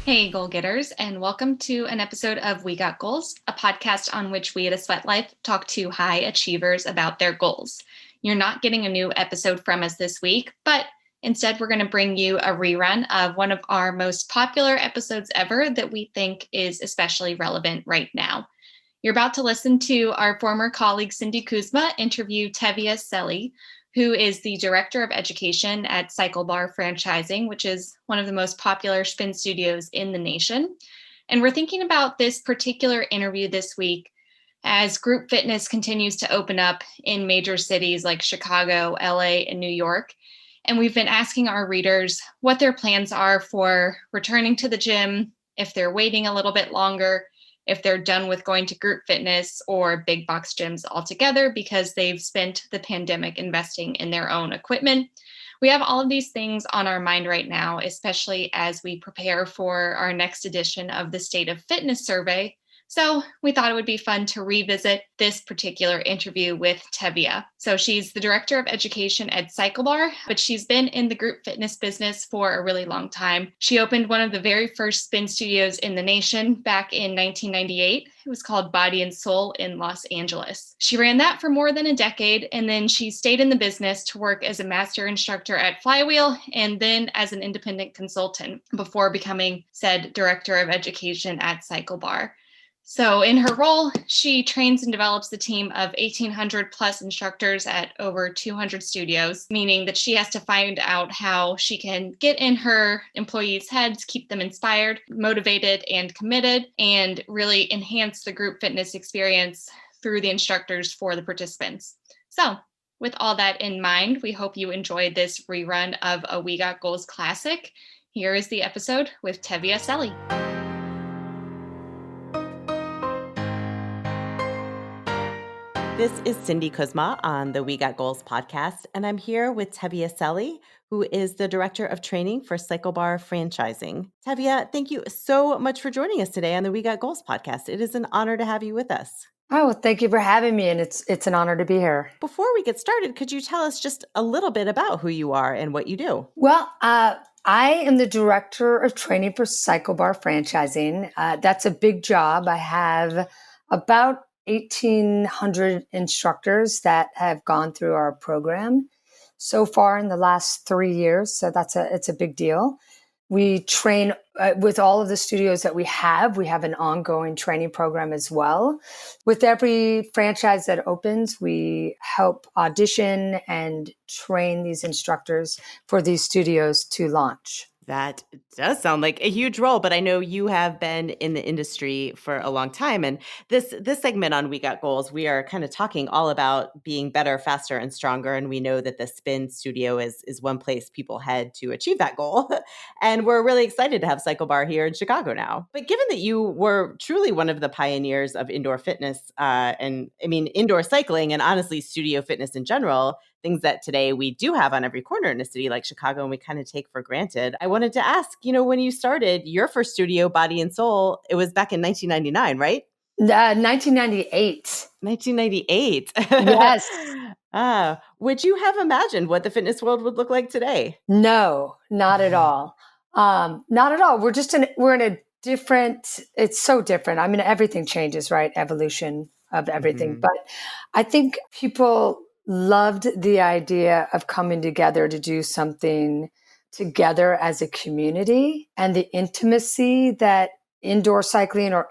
Hey, goal getters, and welcome to an episode of We Got Goals, a podcast on which we at A Sweat Life talk to high achievers about their goals. You're not getting a new episode from us this week, but instead, we're going to bring you a rerun of one of our most popular episodes ever that we think is especially relevant right now. You're about to listen to our former colleague Cindy Kuzma interview Tevia Celli, who is the Director of Education at Cycle Bar Franchising, which is one of the most popular spin studios in the nation. And we're thinking about this particular interview this week as group fitness continues to open up in major cities like Chicago, LA, and New York. And we've been asking our readers what their plans are for returning to the gym, if they're waiting a little bit longer, if they're done with going to group fitness or big box gyms altogether because they've spent the pandemic investing in their own equipment. We have all of these things on our mind right now, especially as we prepare for our next edition of the State of Fitness survey. So we thought it would be fun to revisit this particular interview with Tevia. So she's the Director of Education at Cycle Bar, but she's been in the group fitness business for a really long time. She opened one of the very first spin studios in the nation back in 1998. It was called Body and Soul in Los Angeles. She ran that for more than a decade, and then she stayed in the business to work as a master instructor at Flywheel and then as an independent consultant before becoming said Director of Education at Cycle Bar. So in her role, she trains and develops the team of 1,800 plus instructors at over 200 studios, meaning that she has to find out how she can get in her employees' heads, keep them inspired, motivated, and committed, and really enhance the group fitness experience through the instructors for the participants. So with all that in mind, we hope you enjoyed this rerun of a We Got Goals classic. Here is the episode with Tevia Celli. This is Cindy Kuzma on the We Got Goals podcast, and I'm here with Tevia Celli, who is the Director of Training for Cycle Bar Franchising. Tevia, thank you so much for joining us today on the We Got Goals podcast. It is an honor to have you with us. Oh, thank you for having me, and it's an honor to be here. Before we get started, could you tell us just a little bit about who you are and what you do? Well, I am the Director of Training for Cycle Bar Franchising. That's a big job. I have about 1,800 instructors that have gone through our program so far in the last 3 years. So it's a big deal. We train with all of the studios that we have an ongoing training program as well. With every franchise that opens, we help audition and train these instructors for these studios to launch. That does sound like a huge role, but I know you have been in the industry for a long time. And this segment on We Got Goals, we are kind of talking all about being better, faster, and stronger. And we know that the Spin Studio is one place people head to achieve that goal. And we're really excited to have Cycle Bar here in Chicago now. But given that you were truly one of the pioneers of indoor fitness, indoor cycling, and honestly, studio fitness in general, things that today we do have on every corner in a city like Chicago and we kind of take for granted. I wanted to ask, when you started your first studio, Body and Soul, it was back in 1999, right? 1998. 1998. Yes. Would you have imagined what the fitness world would look like today? No, not at all. Not at all. We're in a different, it's so different. I mean, everything changes, right? Evolution of everything. Mm-hmm. But I think people loved the idea of coming together to do something together as a community, and the intimacy that indoor cycling or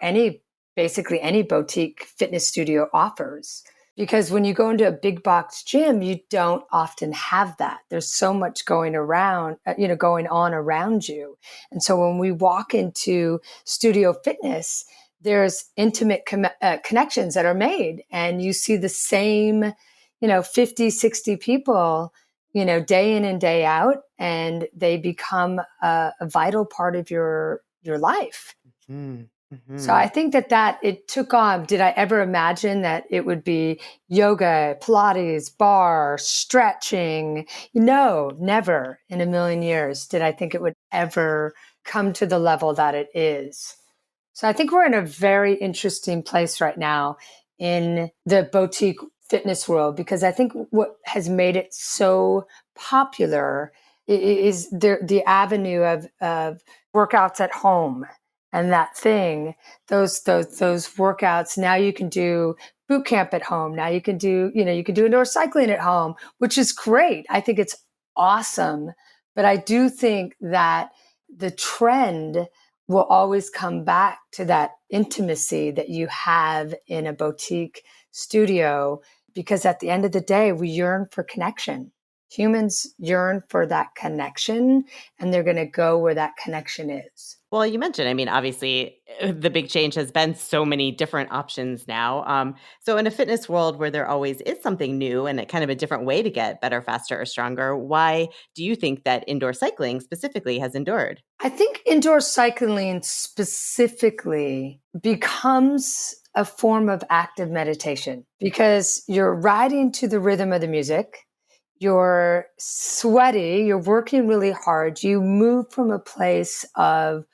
basically any boutique fitness studio offers. Because when you go into a big box gym, you don't often have that. There's so much going on around you. And so when we walk into studio fitness, there's intimate connections that are made, and you see the same 50, 60 people, day in and day out, and they become a vital part of your life. Mm-hmm. So I think that it took on. Did I ever imagine that it would be yoga, Pilates, bar, stretching? No, never in a million years did I think it would ever come to the level that it is. So I think we're in a very interesting place right now in the boutique fitness world, because I think what has made it so popular is the avenue of workouts at home and that thing, those workouts. Now you can do boot camp at home. Now you can do, you can do indoor cycling at home, which is great. I think it's awesome. But I do think that the trend will always come back to that intimacy that you have in a boutique studio, because at the end of the day, we yearn for connection. Humans yearn for that connection, and they're going to go where that connection is. Well, you mentioned, I mean, obviously, the big change has been so many different options now. So, in a fitness world where there always is something new and a kind of a different way to get better, faster, or stronger, why do you think that indoor cycling specifically has endured? I think indoor cycling specifically becomes a form of active meditation because you're riding to the rhythm of the music. You're sweaty, you're working really hard. You move from a place of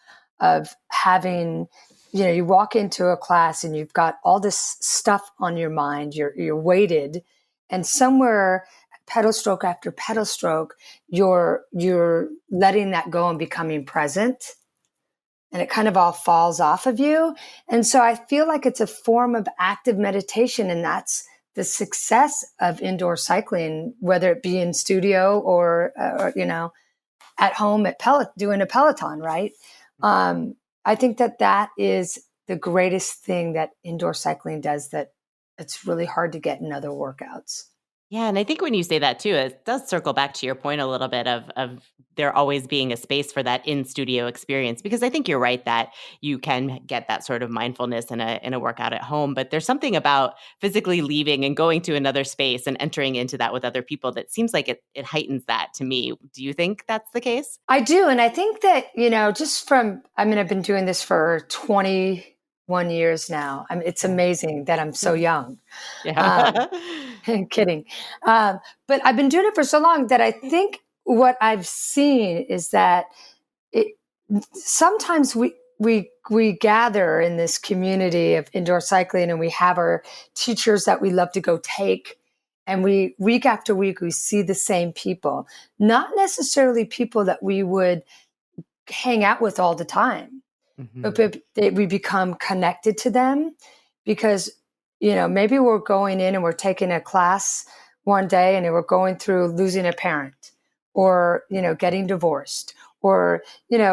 having, you walk into a class and you've got all this stuff on your mind. You're weighted, and somewhere pedal stroke after pedal stroke, you're letting that go and becoming present, and it kind of all falls off of you. And so I feel like it's a form of active meditation, and that's the success of indoor cycling, whether it be in studio or at home at doing a Peloton, right? I think that is the greatest thing that indoor cycling does, that it's really hard to get in other workouts. Yeah, and I think when you say that too, it does circle back to your point a little bit of there always being a space for that in studio experience, because I think you're right that you can get that sort of mindfulness in a workout at home, but there's something about physically leaving and going to another space and entering into that with other people that seems like it heightens that to me. Do you think that's the case? I do, and I think that I've been doing this for 21 years now. I mean, it's amazing that I'm so young. Yeah. Kidding. But I've been doing it for so long that I think what I've seen is that sometimes we gather in this community of indoor cycling, and we have our teachers that we love to go take. And week after week, we see the same people, not necessarily people that we would hang out with all the time, Mhm. but we become connected to them because, maybe we're going in and we're taking a class one day and we're going through losing a parent, or, getting divorced, or,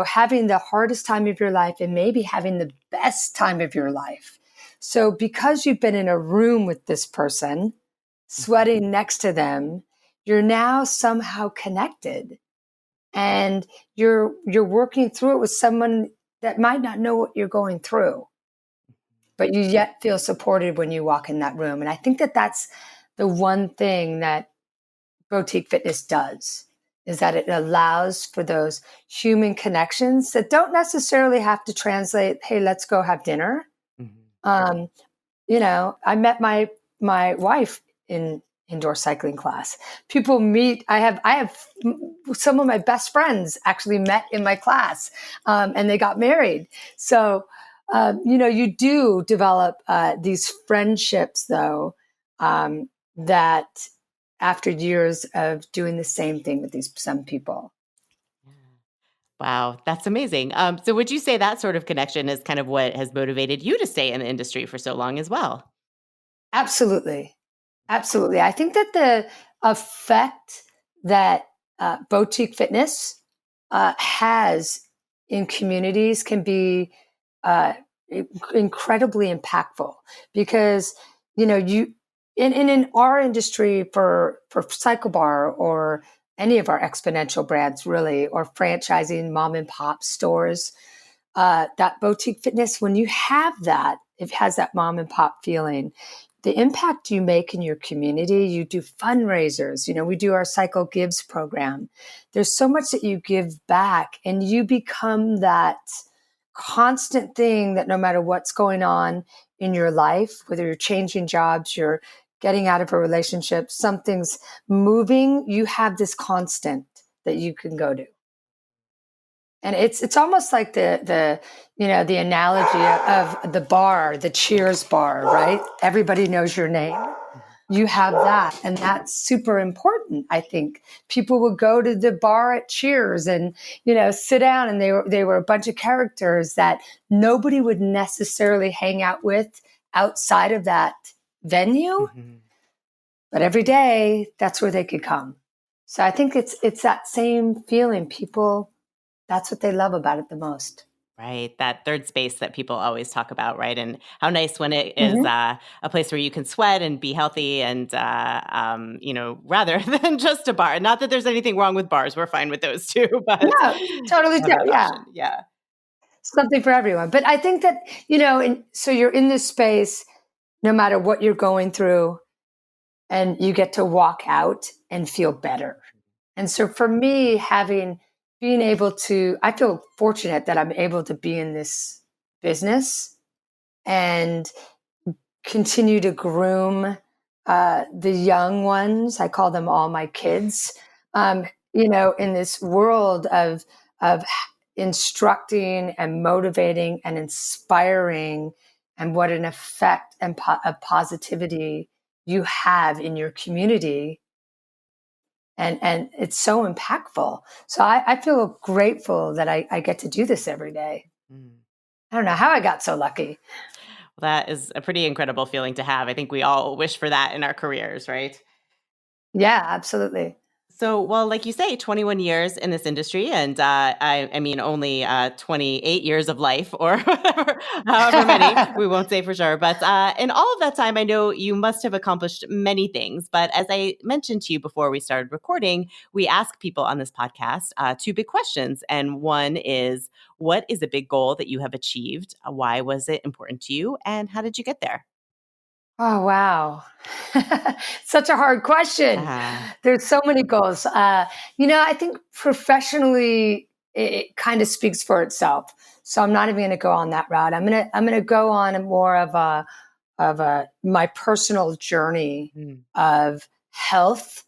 having the hardest time of your life and maybe having the best time of your life. So because you've been in a room with this person, sweating next to them, you're now somehow connected, and you're working through it with someone that might not know what you're going through, but you yet feel supported when you walk in that room. And I think that that's the one thing that boutique fitness does, is that it allows for those human connections that don't necessarily have to translate, hey, let's go have dinner. Mhm. Um, I met my wife in indoor cycling class. People meet. I have some of my best friends actually met in my class, and they got married. So, you do develop these friendships, though, that after years of doing the same thing with some people. Wow, that's amazing. So would you say that sort of connection is kind of what has motivated you to stay in the industry for so long as well? Absolutely. Absolutely. I think that the effect that boutique fitness has in communities can be uh, incredibly impactful, because, you in our industry for Cycle Bar or any of our exponential brands, really, or franchising mom and pop stores, that boutique fitness, when you have that, it has that mom and pop feeling. The impact you make in your community, you do fundraisers, we do our Cycle Gives program. There's so much that you give back, and you become that constant thing that no matter what's going on in your life, whether you're changing jobs, you're getting out of a relationship, something's moving, you have this constant that you can go to. And it's almost like the analogy of the bar, the Cheers bar, right? Everybody knows your name. you have that. And that's super important, I think. People would go to the bar at Cheers and, sit down, and they were a bunch of characters that nobody would necessarily hang out with outside of that venue. Mm-hmm. But every day, that's where they could come. So I think it's that same feeling. People, that's what they love about it the most. Right. That third space that people always talk about, right? And how nice when it is Mm-hmm. a place where you can sweat and be healthy and, rather than just a bar. Not that there's anything wrong with bars. We're fine with those too, but No, totally. another Yeah. option. Yeah. Something for everyone. But I think that, so you're in this space, no matter what you're going through, and you get to walk out and feel better. And so for me, being able to, I feel fortunate that I'm able to be in this business and continue to groom the young ones. I call them all my kids. In this world of instructing and motivating and inspiring, and what an effect and of positivity you have in your community. And it's so impactful. So I feel grateful that I get to do this every day. Mm. I don't know how I got so lucky. Well, that is a pretty incredible feeling to have. I think we all wish for that in our careers, right? Yeah, absolutely. So, well, like you say, 21 years in this industry, and I mean, only 28 years of life, or whatever, however many, we won't say for sure. But in all of that time, I know you must have accomplished many things. But as I mentioned to you before we started recording, we ask people on this podcast two big questions. And one is, what is a big goal that you have achieved? Why was it important to you? And how did you get there? Oh, wow. Such a hard question. Ah, There's so many goals. I think professionally, it kind of speaks for itself. So I'm not even going to go on that route. I'm going to go on a more of my personal journey mm, of health.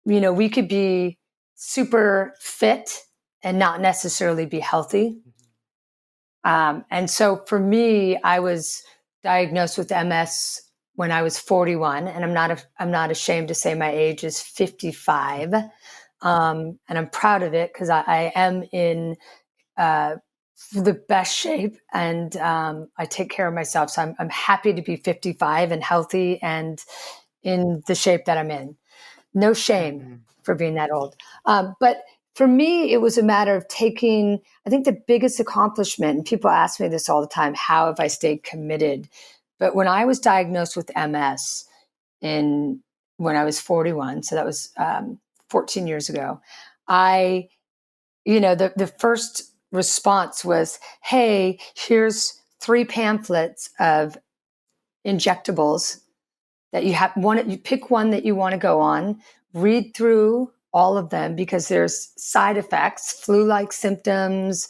We could be super fit and not necessarily be healthy. And so for me, I was diagnosed with MS when I was 41, and I'm not ashamed to say my age is 55. And I'm proud of it because I am in uh, the best shape, and I take care of myself. So I'm happy to be 55 and healthy and in the shape that I'm in. No shame mhm, for being that old. But for me, it was a matter of I think the biggest accomplishment, and people ask me this all the time, how have I stayed committed? But when I was diagnosed with MS when I was 41, so that was 14 years ago, the first response was, hey, here's 3 pamphlets of injectables that you pick one that you want to go on, read through all of them because there's side effects, flu-like symptoms,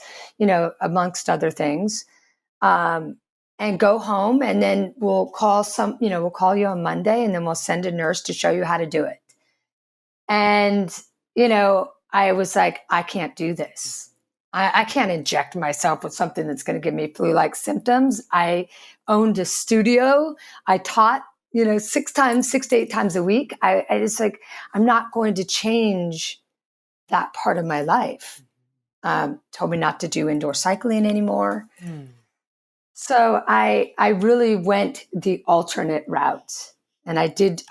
amongst other things, and go home. And then we'll call you on Monday, and then we'll send a nurse to show you how to do it. And, I was like, I can't do this. I can't inject myself with something that's going to give me flu-like symptoms. I owned a studio. I taught, 6 to 8 times a week. I just I'm not going to change that part of my life. Told me not to do indoor cycling anymore. mm, So I really went the alternate route. And I did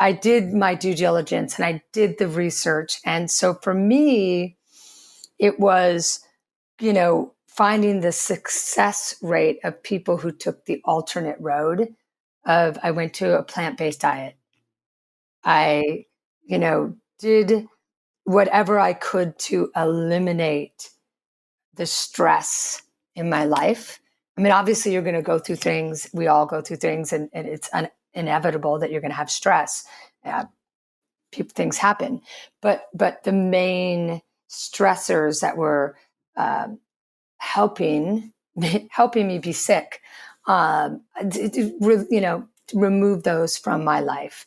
my due diligence, and I did the research. And so for me, it was, finding the success rate of people who took the alternate road of I went to a plant-based diet. I, did whatever I could to eliminate the stress in my life. I mean, obviously, you're going to go through things. We all go through things, and it's inevitable that you're going to have stress. Things happen, but the main stressors that were helping me be sick, remove those from my life.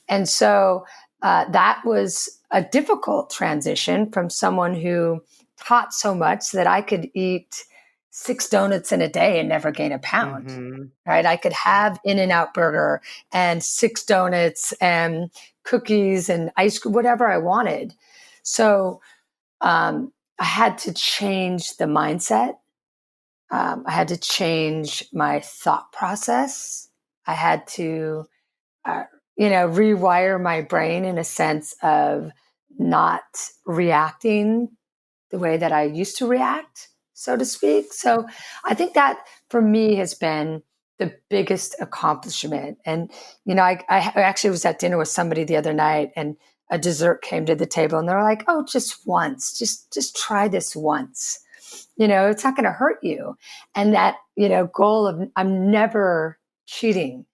And so that was a difficult transition from someone who taught so much that I could eat, 6 donuts in a day and never gain a pound. Mm-hmm. Right? I could have In-N-Out burger and 6 donuts and cookies and ice cream, whatever I wanted. So I had to change the mindset. I had to change my thought process. I had to, rewire my brain in a sense of not reacting the way that I used to react, so to speak. So I think that for me has been the biggest accomplishment. And, I actually was at dinner with somebody the other night, and a dessert came to the table, and they're like, oh, just once, just try this once. It's not going to hurt you. And that, goal of I'm never cheating.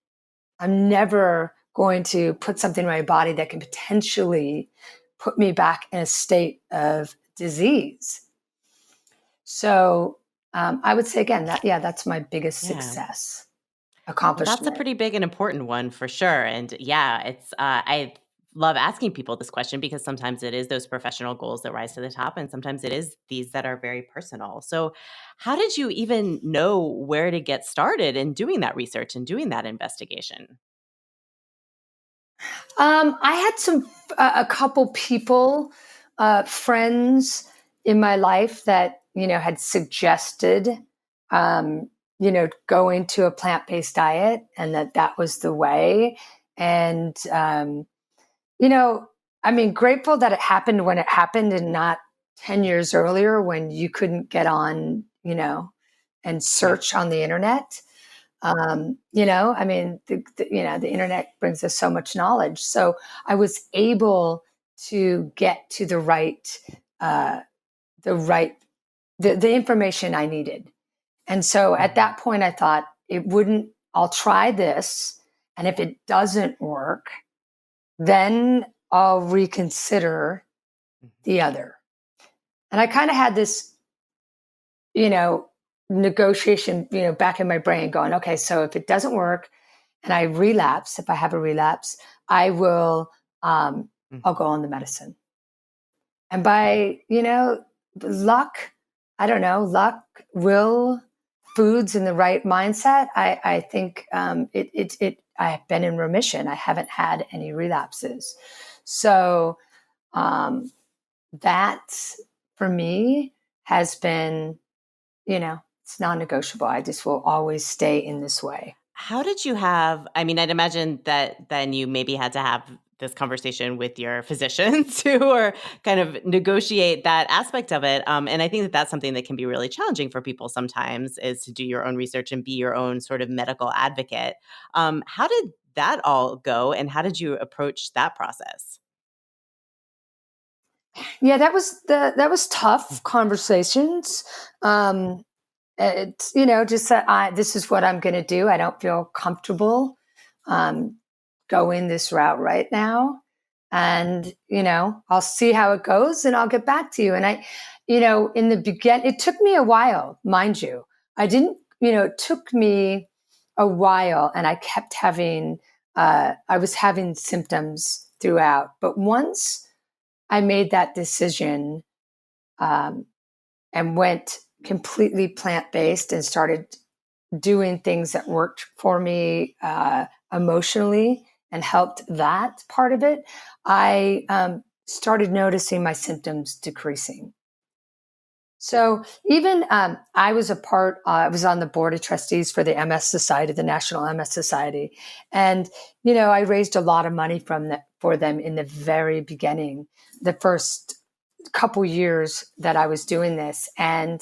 I'm never going to put something in my body that can potentially put me back in a state of disease. So I would say again that's my biggest success Well, that's a accomplishment. pretty big and important one for sure. And yeah, it's I love asking people this question because sometimes it is those professional goals that rise to the top, and sometimes it is these that are very personal. So, how did you even know where to get started in doing that research and doing that investigation? I had a couple people, friends in my life that had suggested, going to a plant-based diet, and that was the way. And grateful that it happened when it happened, and not 10 years earlier when you couldn't get on, and Right. search on the internet. The internet brings us so much knowledge. So I was able to get to uh, the information I needed. And so at Mhm. that point, I thought I'll try this. And if it doesn't work, then I'll reconsider Mhm. the other. And I kind of had this, you know, negotiation, back in my brain going, okay, so if it doesn't work and I relapse, if I have a relapse, I will, I'll go Mhm. on the medicine. And by, luck, I don't know, luck, will, foods in the right mindset, I think I have been in remission. I haven't had any relapses. So um, that for me has been, it's non-negotiable. I just will always stay in this way. How did you have I mean, I'd imagine that then you maybe had to have this conversation with your physician too, or kind of negotiate that aspect of it, and I think that that's something that can be really challenging for people sometimes is to do your own research and be your own sort of medical advocate. How did that all go, and how did you approach that process? Yeah, that was tough conversations. Um, it's just that this is what I'm going to do. I don't feel comfortable um, going this route right now, and I'll see how it goes, and I'll get back to you. And in the beginning, it took me a while, mind you. I didn't, it took me a while, and I kept having, I was having symptoms throughout. But once I made that decision, um, and went completely plant based and started doing things that worked for me emotionally and helped that part of it, I started noticing my symptoms decreasing. So even I was on the board of trustees for the MS Society, the National MS Society, and I raised a lot of money for them in the very beginning, the first couple years that I was doing this, and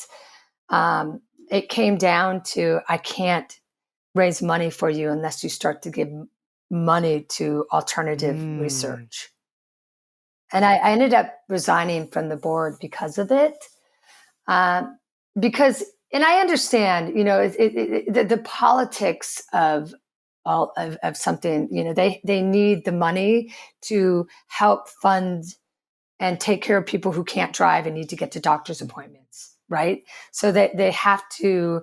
it came down to I can't raise money for you unless you start to give money to alternative Mm. research. And I ended up resigning from the board because of it. Um, and I understand, the politics of all of something, they need the money to help fund and take care of people who can't drive and need to get to doctor's appointments, right? So they have to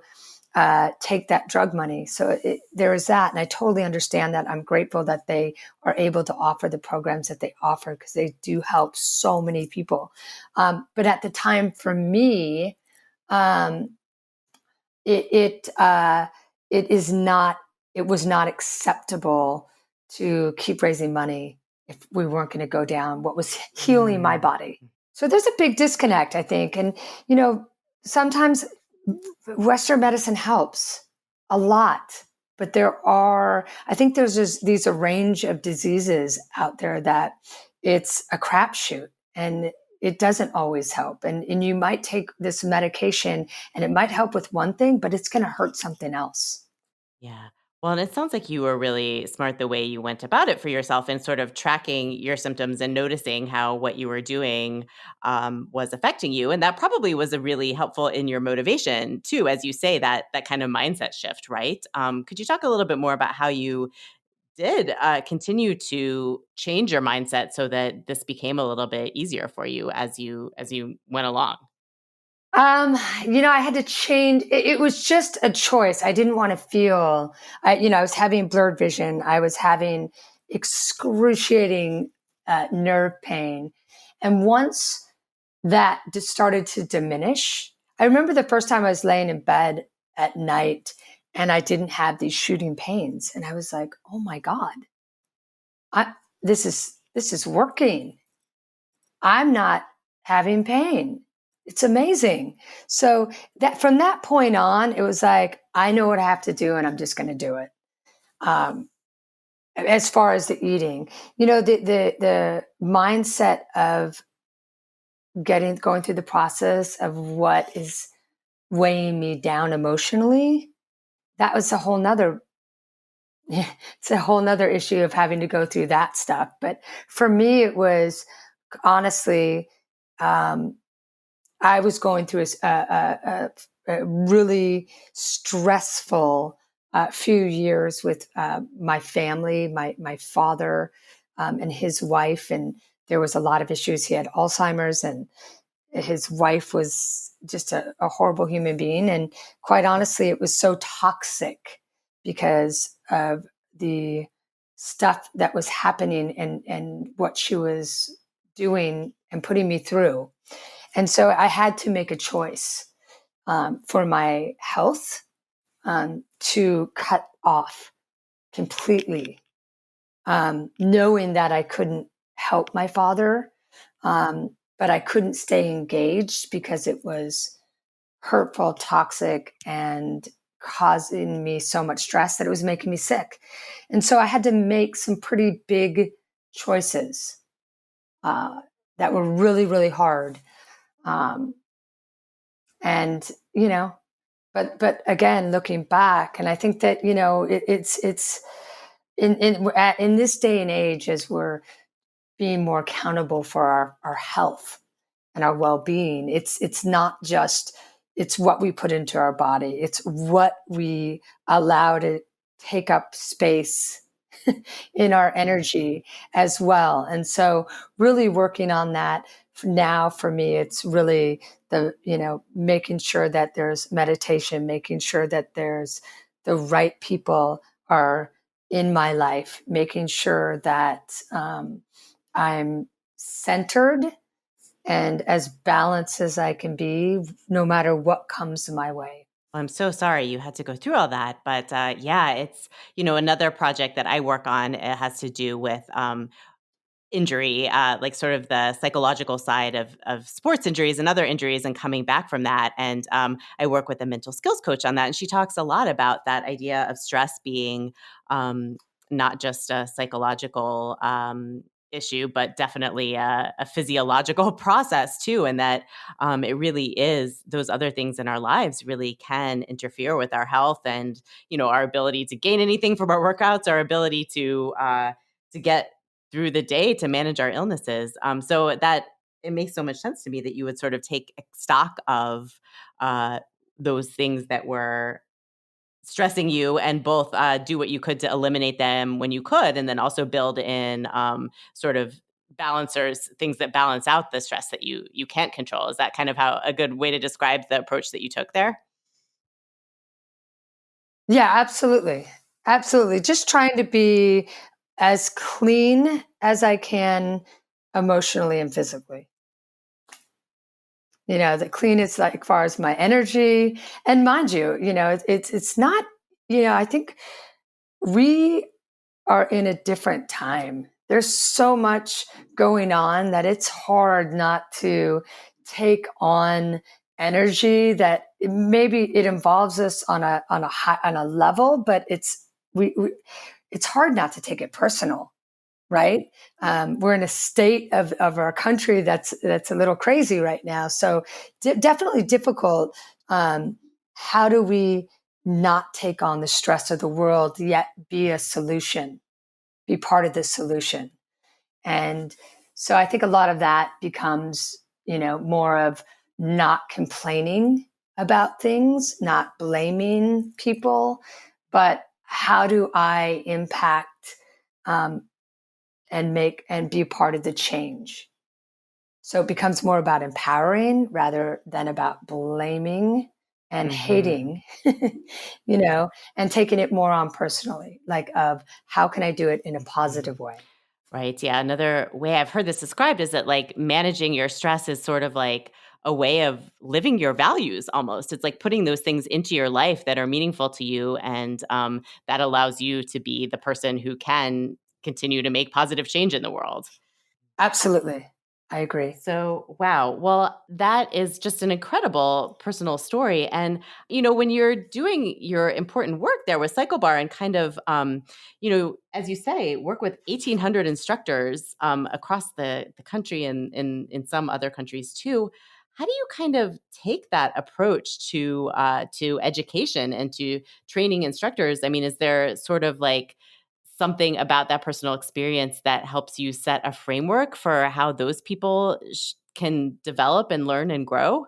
take that drug money. So there is that. And I totally understand that. I'm grateful that they are able to offer the programs that they offer because they do help so many people. But at the time for me, um, it is not, it was not acceptable to keep raising money if we weren't going to go down what was healing my Mm. body. So there's a big disconnect, I think. And, sometimes Western medicine helps a lot, but I think there's just these a range of diseases out there that it's a crapshoot and it doesn't always help. And you might take this medication and it might help with one thing, but it's going to hurt something else. Yeah. Well, and it sounds like you were really smart the way you went about it for yourself and sort of tracking your symptoms and noticing how what you were doing was affecting you. And that probably was a really helpful in your motivation too, as you say, that kind of mindset shift, right? Could you talk a little bit more about how you did continue to change your mindset so that this became a little bit easier for you as you went along? I had to change. It was just a choice. I didn't want to feel, I was having blurred vision. I was having excruciating nerve pain. And once that just started to diminish, I remember the first time I was laying in bed at night and I didn't have these shooting pains. And I was like, oh my God, I, this is working. I'm not having pain. It's amazing. So that from that point on, it was like, I know what I have to do and I'm just going to do it. Um, as far as the eating, the mindset of going through the process of what is weighing me down emotionally, that was it's a whole nother issue of having to go through that stuff. But for me, it was honestly, um, I was going through a really stressful few years with my family, my father and his wife, and there was a lot of issues. He had Alzheimer's, and his wife was just a horrible human being. And quite honestly, it was so toxic because of the stuff that was happening and what she was doing and putting me through. And so I had to make a choice for my health to cut off completely, knowing that I couldn't help my father, but I couldn't stay engaged because it was hurtful, toxic, and causing me so much stress that it was making me sick. And so I had to make some pretty big choices that were really, really hard. Um, and but again, looking back, and I think that it's in this day and age, as we're being more accountable for our health and our well-being, it's not just it's what we put into our body, it's what we allow to take up space in our energy as well. And so really working on that now, for me, it's really making sure that there's meditation, making sure that there's the right people are in my life, making sure that I'm centered and as balanced as I can be, no matter what comes my way. I'm so sorry you had to go through all that, but yeah, it's another project that I work on. It has to do with injury, like sort of the psychological side of sports injuries and other injuries and coming back from that. And I work with a mental skills coach on that, and she talks a lot about that idea of stress being not just a psychological issue, but definitely a physiological process too, and that it really is those other things in our lives really can interfere with our health and our ability to gain anything from our workouts, our ability to get through the day to manage our illnesses. So that it makes so much sense to me that you would sort of take stock of uh, those things that were stressing you and both do what you could to eliminate them when you could, and then also build in sort of balancers, things that balance out the stress that you can't control. Is that kind of how a good way to describe the approach that you took there? Yeah, absolutely. Absolutely. Just trying to be as clean as I can emotionally and physically. The cleanest, like far as my energy. And mind you, it's not, I think we are in a different time. There's so much going on that it's hard not to take on energy that maybe it involves us on a high, on a level, but it's hard not to take it personal, right? We're in a state of our country that's a little crazy right now, so definitely difficult. How do we not take on the stress of the world yet be a solution, be part of the solution? And so I think a lot of that becomes, more of not complaining about things, not blaming people, but how do I impact, and make and be part of the change? So it becomes more about empowering rather than about blaming and hating, and taking it more on personally, like of how can I do it in a positive way? Right. Yeah. Another way I've heard this described is that like managing your stress is sort of like a way of living your values almost. It's like putting those things into your life that are meaningful to you. And that allows you to be the person who can continue to make positive change in the world. Absolutely. I agree. So, wow. Well, that is just an incredible personal story. And, when you're doing your important work there with Cycle Bar and kind of, as you say, work with 1,800 instructors across the country and in some other countries too, how do you kind of take that approach to education and to training instructors? I mean, is there sort of like something about that personal experience that helps you set a framework for how those people can develop and learn and grow?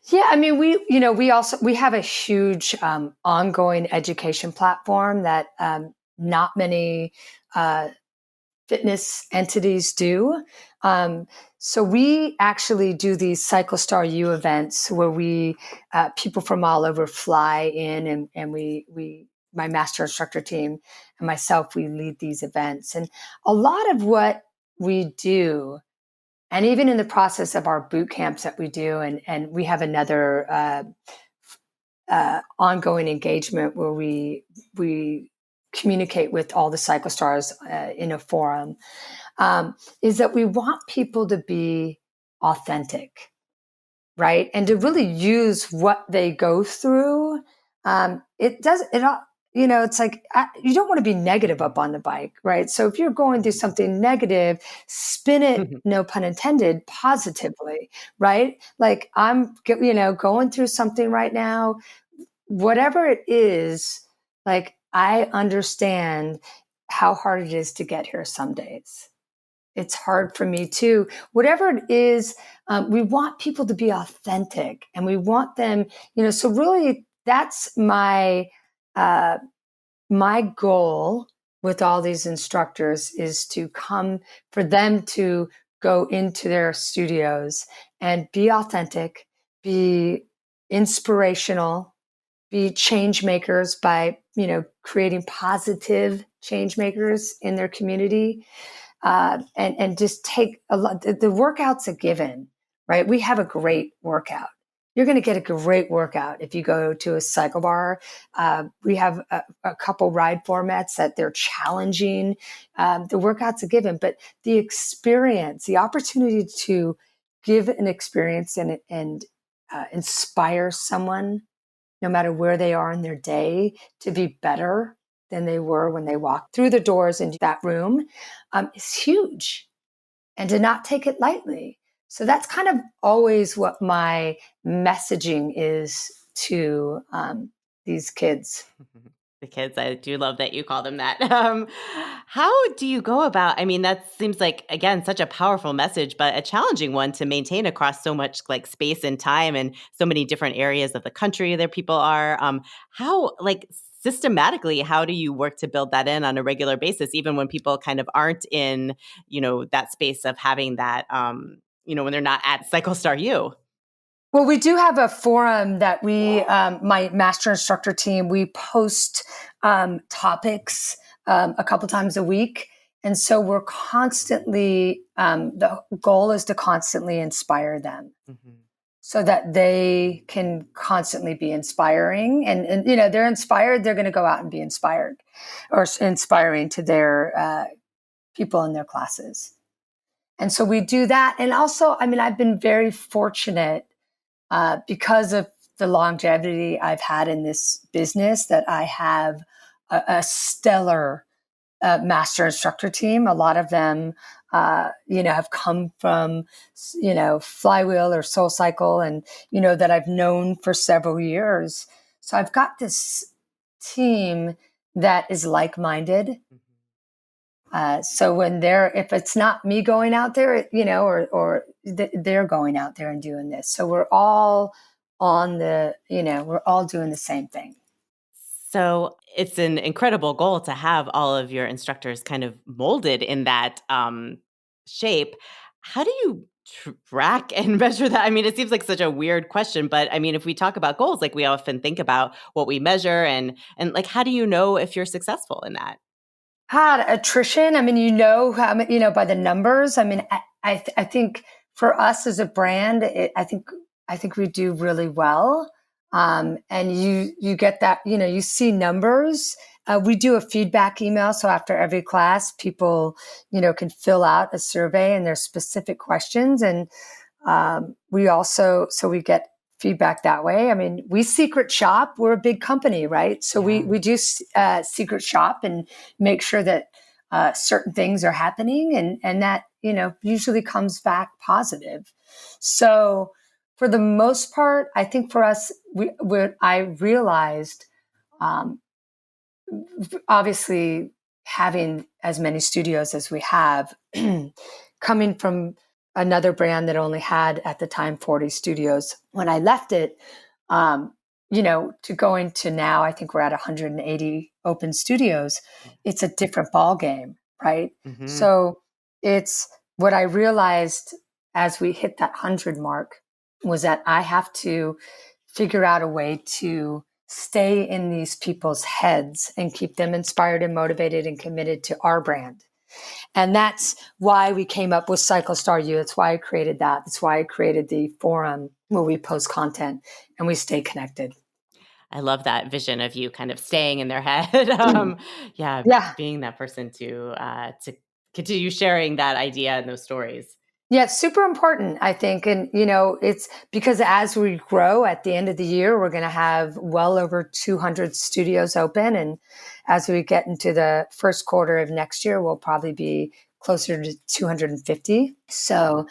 Yeah, I mean, we have a huge ongoing education platform that not many uh, fitness entities do. So we actually do these CycleStar U events where we people from all over fly in, and we my master instructor team and myself, we lead these events. And a lot of what we do, and even in the process of our boot camps that we do, and we have another ongoing engagement where we communicate with all the cycle stars in a forum, is that we want people to be authentic, right? And to really use what they go through. It does it all. It's like you don't want to be negative up on the bike, right? So if you're going through something negative, spin it, no pun intended, positively, right? Like I'm, going through something right now, whatever it is. Like I understand how hard it is to get here some days. It's hard for me too. Whatever it is, we want people to be authentic, and we want them, so really that's uh, my goal with all these instructors, is to come for them to go into their studios and be authentic, be inspirational, be change makers by, creating positive change makers in their community, and just take a lot. The workout's a given, right? We have a great workout. You're going to get a great workout if you go to a cycle bar. We have a couple ride formats that they're challenging. The workout's a given, but the experience, the opportunity to give an experience and inspire someone, no matter where they are in their day, to be better than they were when they walked through the doors into that room, is huge, and to not take it lightly. So that's kind of always what my messaging is to these kids. The kids, I do love that you call them that. How do you go about? I mean, that seems like again such a powerful message, but a challenging one to maintain across so much like space and time, and so many different areas of the country that people are. How like systematically, how do you work to build that in on a regular basis, even when people kind of aren't in, that space of having that, when they're not at Cycle Star U? Well, we do have a forum that my master instructor team, we post topics a couple times a week. And so we're constantly, the goal is to constantly inspire them so that they can constantly be inspiring. And they're inspired, they're going to go out and be inspired or inspiring to their people in their classes. And so we do that. And also, I've been very fortunate because of the longevity I've had in this business that I have a stellar master instructor team. A lot of them, have come from, Flywheel or Soul Cycle and, that I've known for several years. So I've got this team that is like-minded. So if it's not me going out there, or they're going out there and doing this. So we're all we're all doing the same thing. So it's an incredible goal to have all of your instructors kind of molded in that shape. How do you track and measure that? It seems like such a weird question, but if we talk about goals, like we often think about what we measure and like, how do you know if you're successful in that? Attrition. By the numbers. I think for us as a brand, I think we do really well. And you get that, you see numbers. We do a feedback email. So after every class, people, can fill out a survey and there's specific questions. And we get feedback that way. We secret shop. We're a big company, right? So we do secret shop and make sure that certain things are happening and that, usually comes back positive. So for the most part, I think for us, I realized, obviously having as many studios as we have, coming from another brand that only had at the time 40 studios. When I left it, to go into now, I think we're at 180 open studios. It's a different ball game, right? So it's what I realized as we hit that 100 mark was that I have to figure out a way to stay in these people's heads and keep them inspired and motivated and committed to our brand. And that's why we came up with CycleStar U. That's why I created that. That's why I created the forum where we post content and we stay connected. I love that vision of you kind of staying in their head. Being that person to continue sharing that idea and those stories. Yeah, it's super important, I think. And, it's because as we grow at the end of the year, we're going to have well over 200 studios open. And as we get into the first quarter of next year, we'll probably be closer to 250. So,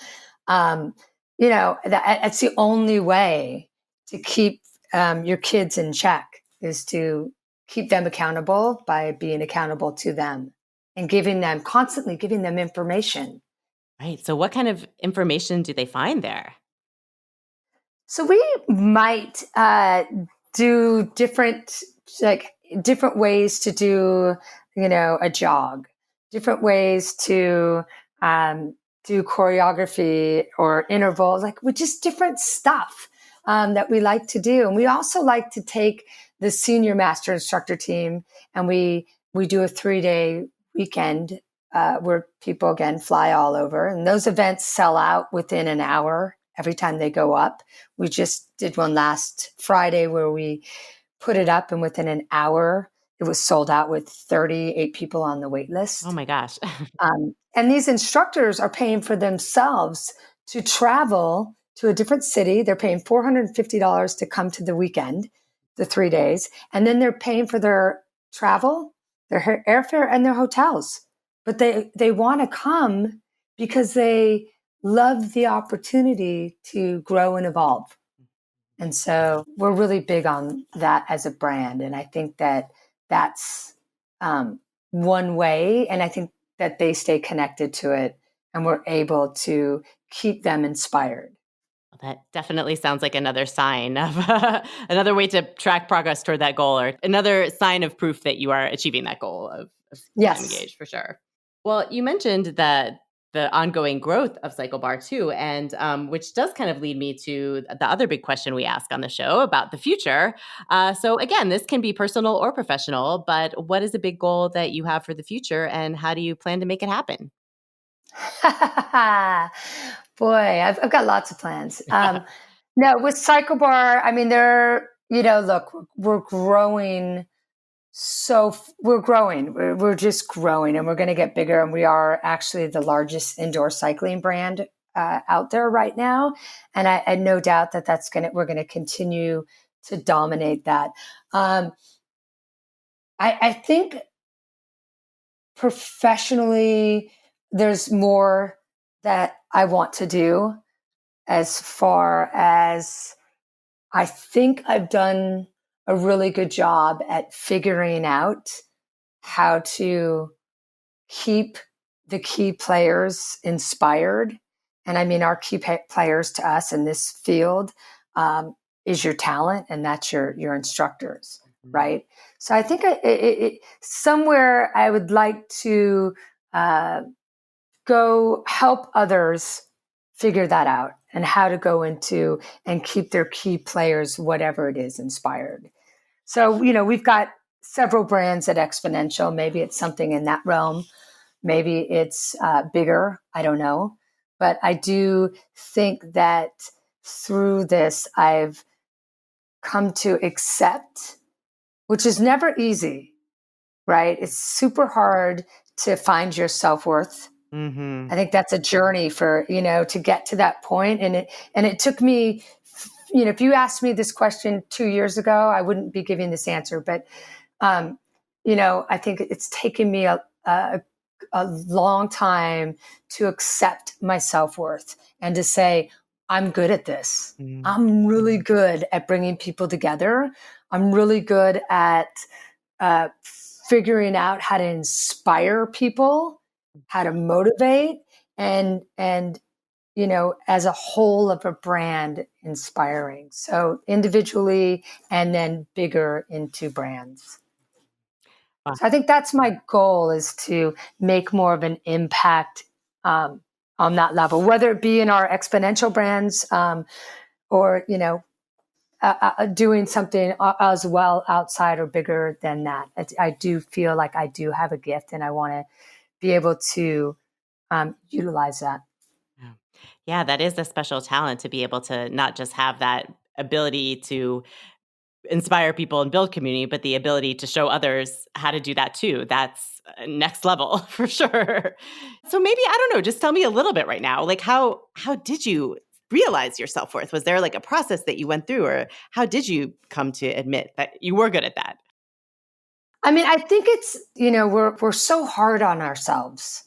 that's the only way to keep your kids in check is to keep them accountable by being accountable to them and constantly giving them information. Right. So what kind of information do they find there? So we might do different ways to do, a jog, different ways to do choreography or intervals, with just different stuff that we like to do. And we also like to take the senior master instructor team and we do a 3-day weekend where people, again, fly all over. And those events sell out within an hour every time they go up. We just did one last Friday where we put it up and within an hour, it was sold out with 38 people on the wait list. Oh my gosh. And these instructors are paying for themselves to travel to a different city. They're paying $450 to come to the weekend, the 3 days. And then they're paying for their travel, their airfare, and their hotels. But they want to come because they love the opportunity to grow and evolve. And so we're really big on that as a brand. And I think that that's one way. And I think that they stay connected to it and we're able to keep them inspired. That definitely sounds like another sign of another way to track progress toward that goal, or another sign of proof that you are achieving that goal of Yes. engaged, for sure. Well, you mentioned that the ongoing growth of Cycle Bar too, and which does kind of lead me to the other big question we ask on the show about the future. So again, this can be personal or professional, but what is a big goal that you have for the future, and how do you plan to make it happen? Boy, I've got lots of plans. No, with Cycle Bar, I mean, look, we're growing. We're growing. We're just growing, and we're going to get bigger. And we are actually the largest indoor cycling brand out there right now. And I no doubt that we're going to continue to dominate that. I think professionally, there's more that I want to do, as far as I think I've done a really good job at figuring out how to keep the key players inspired. And I mean, our key players to us in this field is your talent, and that's your instructors, right? So I think somewhere I would like to go help others figure that out, and how to go into and keep their key players, whatever it is, inspired. So, we've got several brands at Exponential. Maybe it's something in that realm. Maybe it's bigger. I don't know. But I do think that through this, I've come to accept, which is never easy, right? It's super hard to find your self-worth. I think that's a journey to get to that point. And it took me, if you asked me this question 2 years ago, I wouldn't be giving this answer. But, I think it's taken me a long time to accept my self-worth, and to say, I'm good at this. I'm really good at bringing people together. I'm really good at figuring out how to inspire people, how to motivate, and as a whole of a brand, inspiring. So individually, and then bigger into brands. So I think that's my goal, is to make more of an impact on that level, whether it be in our exponential brands or, doing something as well outside or bigger than that. I do feel like I do have a gift, and I want to be able to utilize that. Yeah, that is a special talent, to be able to not just have that ability to inspire people and build community, but the ability to show others how to do that too. That's next level for sure. So maybe, I don't know, just tell me a little bit right now. Like, how did you realize your self-worth? Was there like a process that you went through, or how did you come to admit that you were good at that? I mean, I think it's, we're so hard on ourselves.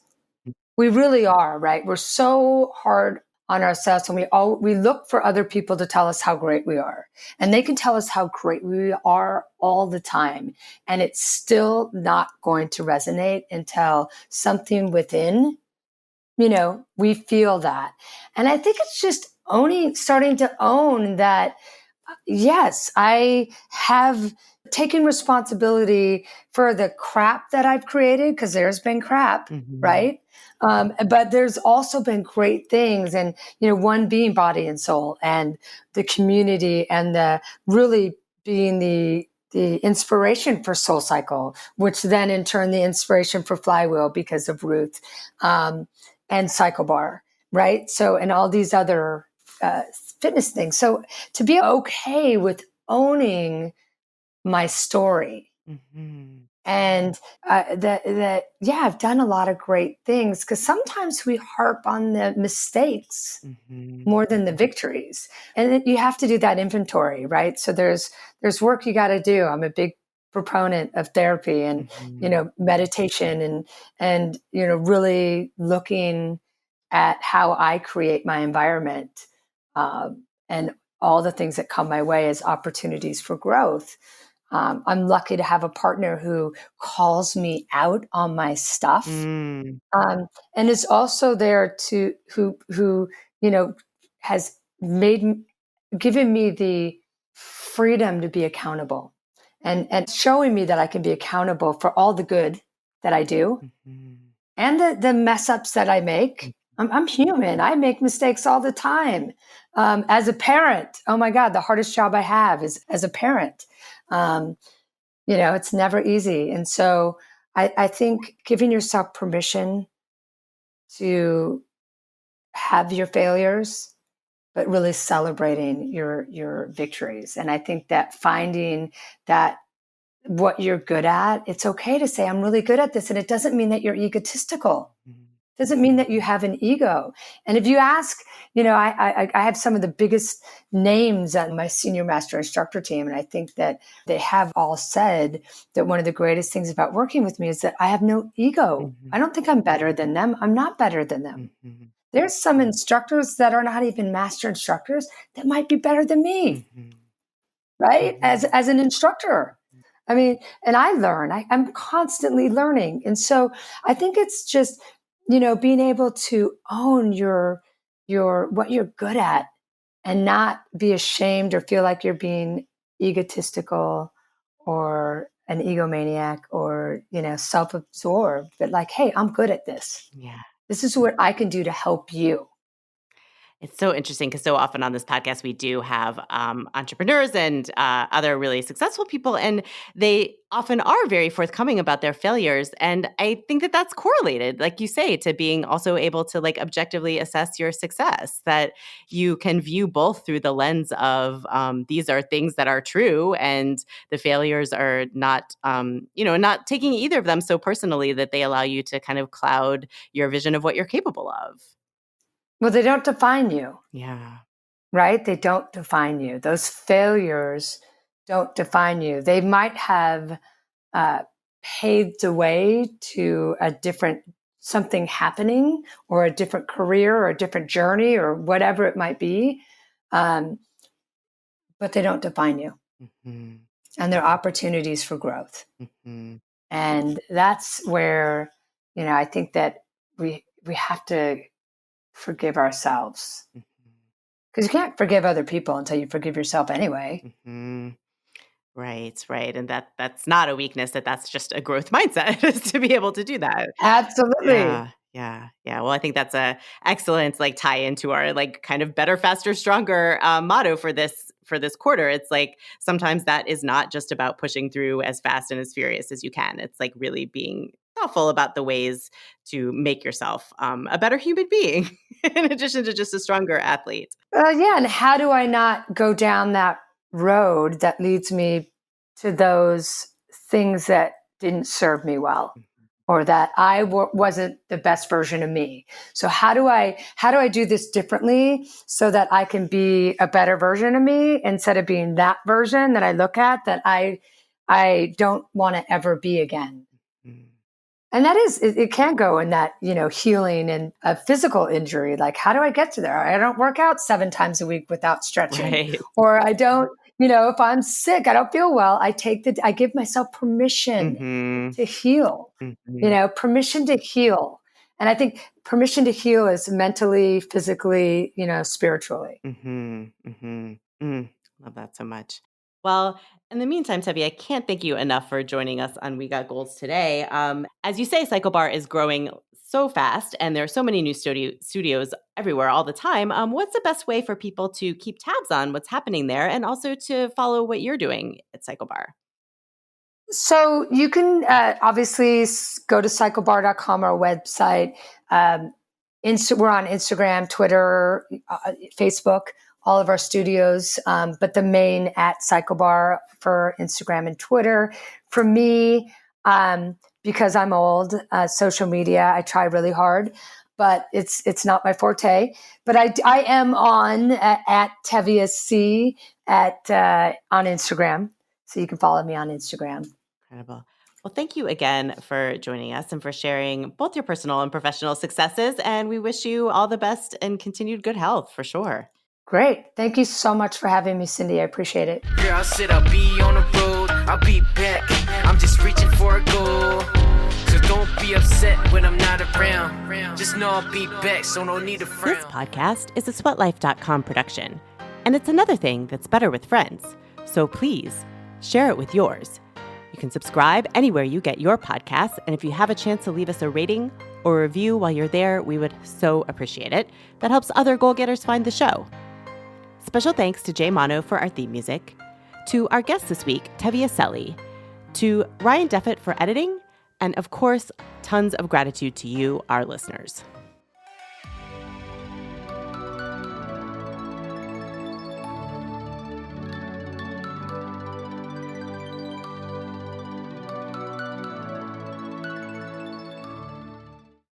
We really are, right? We're so hard on ourselves, and we look for other people to tell us how great we are. And they can tell us how great we are all the time, and it's still not going to resonate until something within, we feel that. And I think it's just starting to own that, yes, I have taken responsibility for the crap that I've created, because there's been crap, right? But there's also been great things, and one being Body and Soul, and the community, and the really being the inspiration for Soul Cycle, which then in turn the inspiration for Flywheel because of Ruth, and Cycle Bar, right? So, and all these other fitness things. So to be okay with owning my story. And yeah, I've done a lot of great things, because sometimes we harp on the mistakes more than the victories. And then you have to do that inventory, right? So there's work you got to do. I'm a big proponent of therapy and, meditation, and, really looking at how I create my environment, and all the things that come my way as opportunities for growth. I'm lucky to have a partner who calls me out on my stuff, and is also there who has given me the freedom to be accountable, and showing me that I can be accountable for all the good that I do, and the mess ups that I make, I'm human. I make mistakes all the time. As a parent, oh my God, the hardest job I have is as a parent. It's never easy. And so I think giving yourself permission to have your failures, but really celebrating your victories. And I think that finding that what you're good at, it's okay to say, I'm really good at this. And it doesn't mean that you're egotistical. Doesn't mean that you have an ego. And if you ask, I have some of the biggest names on my senior master instructor team. And I think that they have all said that one of the greatest things about working with me is that I have no ego. I don't think I'm better than them. I'm not better than them. There's some instructors that are not even master instructors that might be better than me, right? As an instructor. I mean, and I learn, I'm constantly learning. And so I think it's just, being able to own your what you're good at and not be ashamed or feel like you're being egotistical or an egomaniac or, self-absorbed, but like, hey, I'm good at this. Yeah. This is what I can do to help you. It's so interesting because so often on this podcast, we do have entrepreneurs and other really successful people, and they often are very forthcoming about their failures. And I think that that's correlated, like you say, to being also able to like objectively assess your success, that you can view both through the lens of these are things that are true and the failures are not, not taking either of them so personally that they allow you to kind of cloud your vision of what you're capable of. Well, they don't define you. Yeah. Right? They don't define you. Those failures don't define you. They might have paved the way to a different something happening or a different career or a different journey or whatever it might be. But they don't define you. And they're opportunities for growth. And that's where, I think that we have to forgive ourselves. Because you can't forgive other people until you forgive yourself anyway. Right. And that's not a weakness, that's just a growth mindset is to be able to do that. Absolutely. Yeah. Well, I think that's a excellent like tie into our like kind of better, faster, stronger motto for this quarter. It's like sometimes that is not just about pushing through as fast and as furious as you can. It's like really being thoughtful about the ways to make yourself a better human being in addition to just a stronger athlete. Yeah. And how do I not go down that road that leads me to those things that didn't serve me well or that I wasn't the best version of me? So how do I do this differently so that I can be a better version of me instead of being that version that I look at that I don't want to ever be again? And that is, it can go in that, healing and a physical injury. Like, how do I get to there? I don't work out 7 times a week without stretching. Right. Or I don't, if I'm sick, I don't feel well. I give myself permission to heal, permission to heal. And I think permission to heal is mentally, physically, spiritually. Love that so much. Well, in the meantime, Tevia, I can't thank you enough for joining us on We Got Goals today. As you say, CycleBar is growing so fast, and there are so many new studios everywhere all the time. What's the best way for people to keep tabs on what's happening there and also to follow what you're doing at CycleBar? So you can obviously go to cyclebar.com, our website. We're on Instagram, Twitter, Facebook, all of our studios, but the main at CycleBar for Instagram and Twitter. For me, because I'm old, social media, I try really hard, but it's not my forte. But I am on at Tevia Celli on Instagram, so you can follow me on Instagram. Incredible. Well, thank you again for joining us and for sharing both your personal and professional successes. And we wish you all the best and continued good health for sure. Great. Thank you so much for having me, Cindy. I appreciate it. Girl, I said I'll be on the road. I'll be back. I'm just reaching for a goal. So don't be upset when I'm not around. Just know I'll be back, so no need to frown. This podcast is a sweatlife.com production. And it's another thing that's better with friends. So please share it with yours. You can subscribe anywhere you get your podcasts. And if you have a chance to leave us a rating or review while you're there. We would so appreciate it. That helps other goal getters find the show. Special thanks to Jay Mono for our theme music, to our guest this week, Tevia Celli, to Ryan Deffett for editing, and of course, tons of gratitude to you, our listeners.